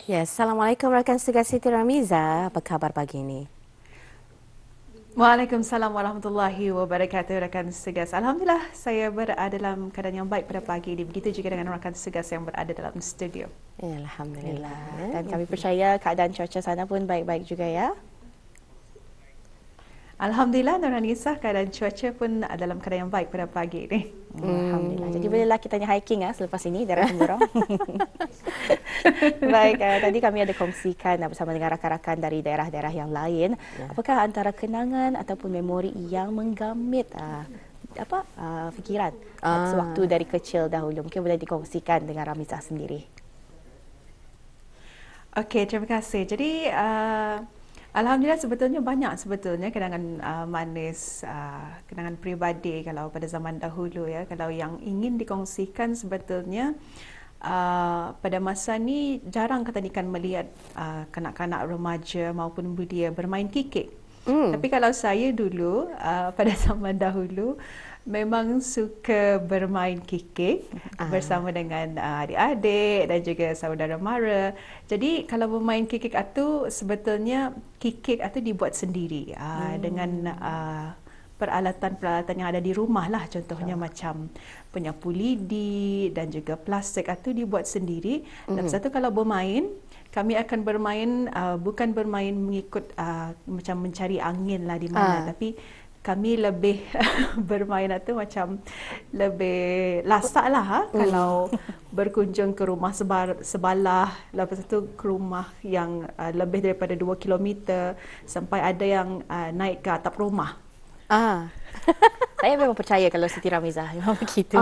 Ya, Assalamualaikum rakan segar Siti Ramiza. Apa kabar pagi ini? Waalaikumsalam warahmatullahi wabarakatuh rakan segas. Alhamdulillah saya berada dalam keadaan yang baik pada pagi ini. Begitu juga dengan rakan segas yang berada dalam studio. Ya, Alhamdulillah. Alhamdulillah. Ya. Dan kami percaya keadaan cuaca sana pun baik-baik juga ya. Alhamdulillah Nurhanisa, keadaan cuaca pun dalam keadaan yang baik pada pagi ini. Alhamdulillah. Jadi bolehlah kita hiking selepas ini daerah Temburong. Baik, tadi kami ada kongsikan bersama dengan rakan-rakan dari daerah-daerah yang lain. Ya. Apakah antara kenangan ataupun memori yang menggamit fikiran sewaktu dari kecil dahulu? Mungkin boleh dikongsikan dengan Ramizah sendiri. Okey, terima kasih. Jadi alhamdulillah sebetulnya banyak kenangan manis, kenangan peribadi kalau pada zaman dahulu ya. Kalau yang ingin dikongsikan sebetulnya pada masa ni jarang kita melihat kanak-kanak remaja maupun belia bermain kikik. Tapi kalau saya dulu pada zaman dahulu memang suka bermain kikik bersama dengan adik-adik dan juga saudara mara. Jadi kalau bermain kikik itu sebetulnya kikik itu dibuat sendiri dengan peralatan-peralatan yang ada di rumah lah, contohnya macam penyapu lidi dan juga plastik itu dibuat sendiri. Dan satu kalau bermain, kami akan bermain bukan bermain mengikut macam mencari angin lah di mana, tapi kami lebih bermain itu macam lebih lasak lah kalau berkunjung ke rumah sebelah, lepas itu ke rumah yang lebih daripada 2 kilometer sampai ada yang naik ke atap rumah. Saya memang percaya kalau Siti Ramizah memang begitu.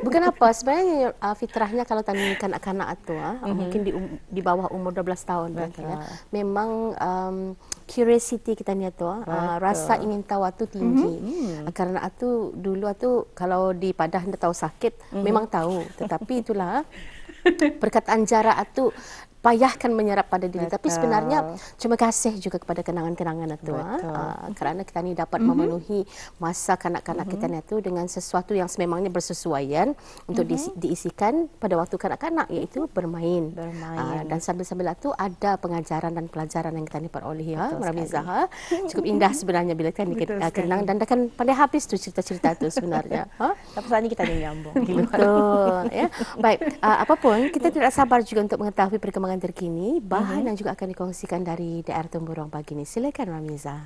Bukan apa, sebenarnya fitrahnya kalau tanya kanak-kanak itu, mungkin di bawah umur 12 tahun mungkin ya. Memang curiosity kita ni tu, rasa ingin tahu itu tinggi. Karena itu dulu itu kalau di Padang anda tahu sakit, memang tahu. Tetapi itulah perkataan jarak itu payahkan menyerap pada diri. Tapi sebenarnya terima kasih juga kepada kenangan-kenangan itu. Kerana kita ni dapat memenuhi masa kanak-kanak kita ni itu dengan sesuatu yang sememangnya bersesuaian untuk diisikan pada waktu kanak-kanak, iaitu bermain. Dan sambil-sambil itu ada pengajaran dan pelajaran yang kita ni peroleh ya, Ramizah. Cukup indah sebenarnya bila kan kenang dan akan pandai habis tu cerita-cerita itu sebenarnya. Tapi saat ini kita nyambung. Betul ya. Baik, apapun kita tidak sabar juga untuk mengetahui perkembangan terkini, bahan yang juga akan dikongsikan dari daerah Temburong pagi ini. Silakan Ramiza.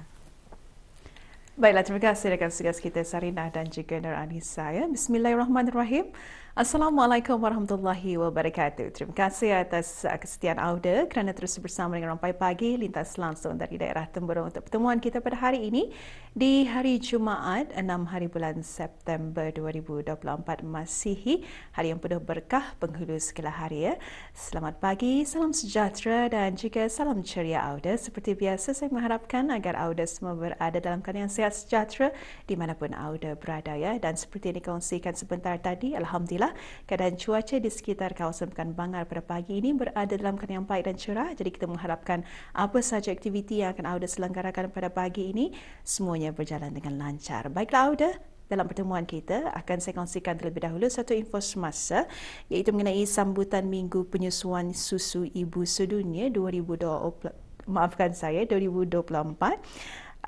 Baiklah, terima kasih rakan segas kita Sarinah dan juga Nur Anissa ya. Bismillahirrahmanirrahim. Assalamualaikum warahmatullahi wabarakatuh. Terima kasih atas kesetiaan Auda kerana terus bersama dengan Rampai Pagi lintas langsung dari daerah Temburong untuk pertemuan kita pada hari ini di hari Jumaat 6 hari bulan September 2024 Masihi, hari yang penuh berkah penghulu segala hari ya. Selamat pagi, salam sejahtera dan juga salam ceria Auda. Seperti biasa saya mengharapkan agar Auda semua berada dalam keadaan yang sihat sejahtera dimanapun Auda berada ya. Dan seperti yang dikongsikan sebentar tadi, alhamdulillah keadaan cuaca di sekitar kawasan Pekan Bangar pada pagi ini berada dalam keadaan yang baik dan cerah. Jadi kita mengharapkan apa sahaja aktiviti yang akan Auda selenggarakan pada pagi ini semuanya berjalan dengan lancar. Baiklah Auda, dalam pertemuan kita akan saya kongsikan terlebih dahulu satu info semasa, iaitu mengenai sambutan Minggu Penyusuan Susu Ibu Sedunia 2024.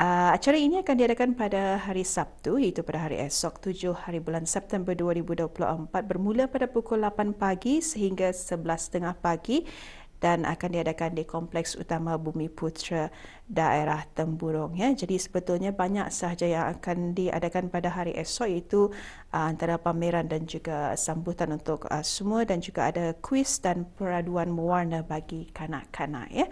Acara ini akan diadakan pada hari Sabtu, iaitu pada hari esok 7 hari bulan September 2024 bermula pada pukul 8 pagi sehingga 11.30 pagi dan akan diadakan di Kompleks Utama Bumi Putra daerah Temburong ya. Jadi sebetulnya banyak sahaja yang akan diadakan pada hari esok, iaitu antara pameran dan juga sambutan untuk semua dan juga ada kuis dan peraduan mewarna bagi kanak-kanak ya.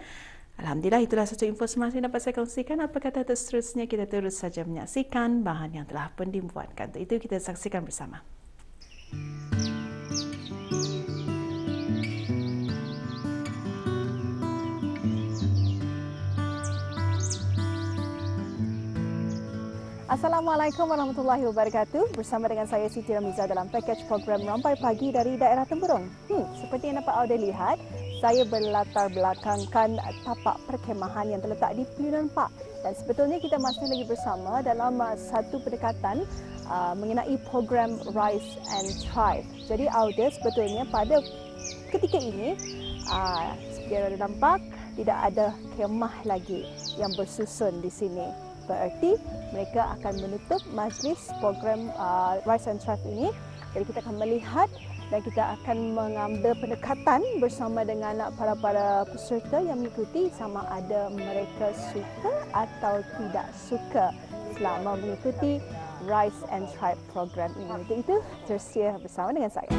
Alhamdulillah, itulah satu info semasa yang dapat saya kongsikan. Apa kata seterusnya, kita terus saja menyaksikan bahan yang telah pun dibuatkan. Untuk itu kita saksikan bersama. Assalamualaikum warahmatullahi wabarakatuh. Bersama dengan saya Siti Ramiza dalam pakej program Rampai Pagi dari daerah Temburong. Seperti yang dapat Auda lihat, saya berlatar belakangkan tapak perkhemahan yang terletak di Pilihan Park. Dan sebetulnya kita masih lagi bersama dalam satu pendekatan mengenai program Rise and Thrive. Jadi Auda sebetulnya pada ketika ini, seperti yang anda nampak, tidak ada kemah lagi yang bersusun di sini. Berarti mereka akan menutup majlis program Rise and Thrive ini. Jadi kita akan melihat dan kita akan mengambil pendekatan bersama dengan para peserta yang mengikuti sama ada mereka suka atau tidak suka selama mengikuti Rise and Thrive program ini. Untuk itu, tersedia bersama dengan saya.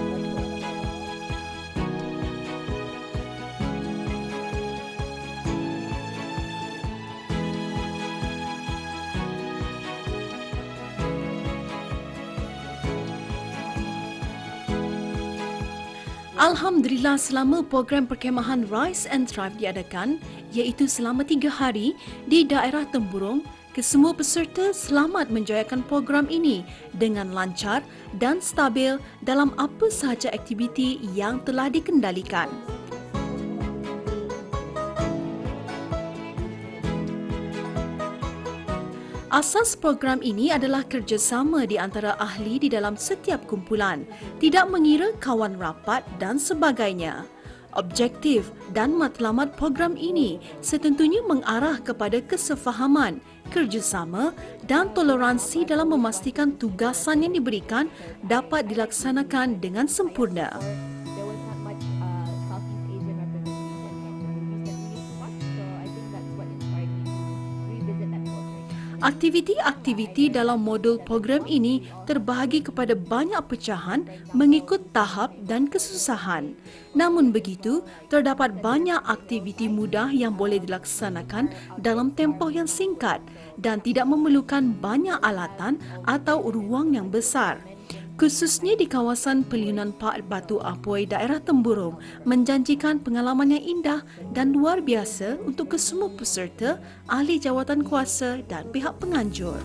Alhamdulillah, selama program perkhemahan Rise and Thrive diadakan, iaitu selama 3 hari di daerah Temburong, kesemua peserta selamat menjayakan program ini dengan lancar dan stabil dalam apa sahaja aktiviti yang telah dikendalikan. Asas program ini adalah kerjasama di antara ahli di dalam setiap kumpulan, tidak mengira kawan rapat dan sebagainya. Objektif dan matlamat program ini setentunya mengarah kepada kesefahaman, kerjasama dan toleransi dalam memastikan tugasan yang diberikan dapat dilaksanakan dengan sempurna. Aktiviti-aktiviti dalam modul program ini terbahagi kepada banyak pecahan mengikut tahap dan kesusahan. Namun begitu, terdapat banyak aktiviti mudah yang boleh dilaksanakan dalam tempoh yang singkat dan tidak memerlukan banyak alatan atau ruang yang besar. Khususnya di kawasan Peliunan Park Batu Apoi, daerah Temburong, menjanjikan pengalaman yang indah dan luar biasa untuk kesemua peserta, ahli jawatan kuasa dan pihak penganjur.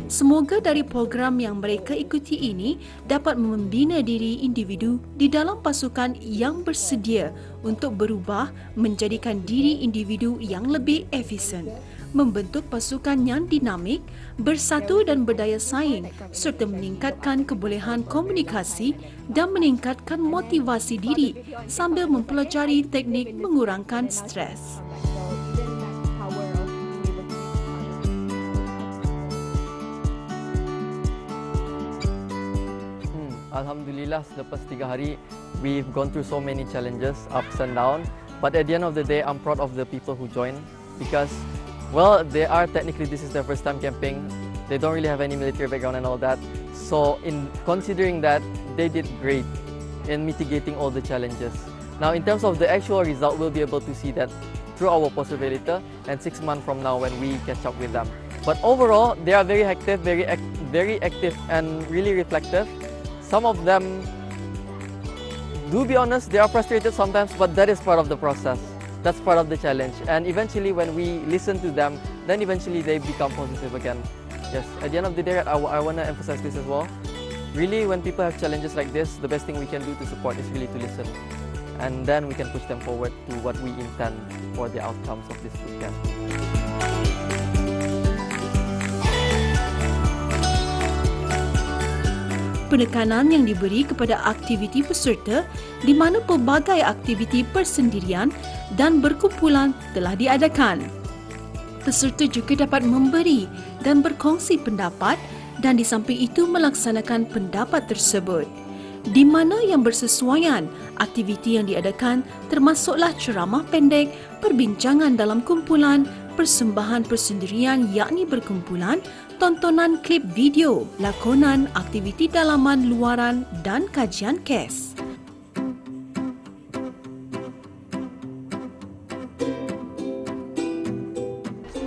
Semoga dari program yang mereka ikuti ini dapat membina diri individu di dalam pasukan yang bersedia untuk berubah menjadikan diri individu yang lebih efisien, membentuk pasukan yang dinamik, bersatu dan berdaya saing serta meningkatkan kebolehan komunikasi dan meningkatkan motivasi diri sambil mempelajari teknik mengurangkan stres. Alhamdulillah, selepas 3 hari, we've gone through so many challenges, ups and downs. But at the end of the day, I'm proud of the people who joined because, well, they are technically, this is their first time camping. They don't really have any military background and all that. So in considering that, they did great in mitigating all the challenges. Now, in terms of the actual result, we'll be able to see that through our possibility and 6 months from now when we catch up with them. But overall, they are very active, very active and really reflective. Some of them, do be honest, they are frustrated sometimes, but that is part of the process. That's part of the challenge. And eventually when we listen to them, then eventually they become positive again. Yes, at the end of the day, I want to emphasize this as well. Really, when people have challenges like this, the best thing we can do to support is really to listen. And then we can push them forward to what we intend for the outcomes of this bootcamp. Penekanan yang diberi kepada aktiviti peserta di mana pelbagai aktiviti persendirian dan berkumpulan telah diadakan. Peserta juga dapat memberi dan berkongsi pendapat dan di samping itu melaksanakan pendapat tersebut. Di mana yang bersesuaian, aktiviti yang diadakan termasuklah ceramah pendek, perbincangan dalam kumpulan, persembahan persendirian yakni berkumpulan, tontonan klip video, lakonan, aktiviti dalaman luaran dan kajian kes.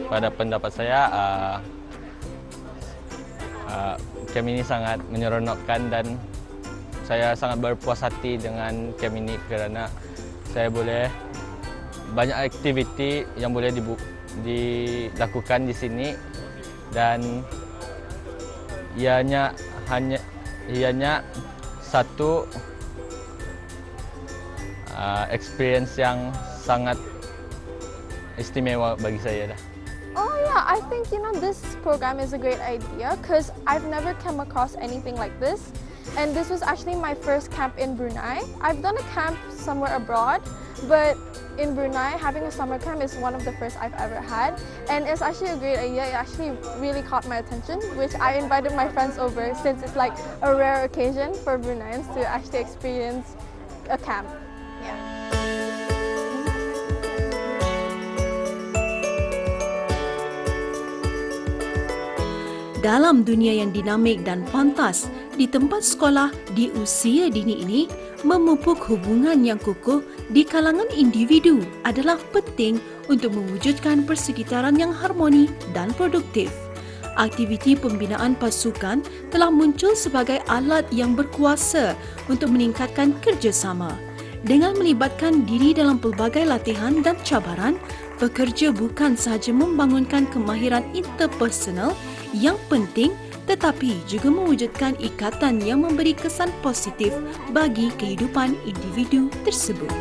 Pada pendapat saya, camp ini sangat menyeronokkan dan saya sangat berpuas hati dengan camp ini kerana saya boleh banyak aktiviti yang boleh dilakukan di sini. Dan ianya satu experience yang sangat istimewa bagi saya dah. Oh yeah, I think this program is a great idea because I've never come across anything like this. And this was actually my first camp in Brunei. I've done a camp somewhere abroad, but in Brunei, having a summer camp is one of the first I've ever had. And it's actually a great idea. It actually really caught my attention, which I invited my friends over since it's like a rare occasion for Bruneians to actually experience a camp. Yeah. Dalam dunia yang dinamik dan pantas, di tempat sekolah di usia dini ini, memupuk hubungan yang kukuh di kalangan individu adalah penting untuk mewujudkan persekitaran yang harmoni dan produktif. Aktiviti pembinaan pasukan telah muncul sebagai alat yang berkuasa untuk meningkatkan kerjasama. Dengan melibatkan diri dalam pelbagai latihan dan cabaran, pekerja bukan sahaja membangunkan kemahiran interpersonal yang penting, tetapi juga mewujudkan ikatan yang memberi kesan positif bagi kehidupan individu tersebut.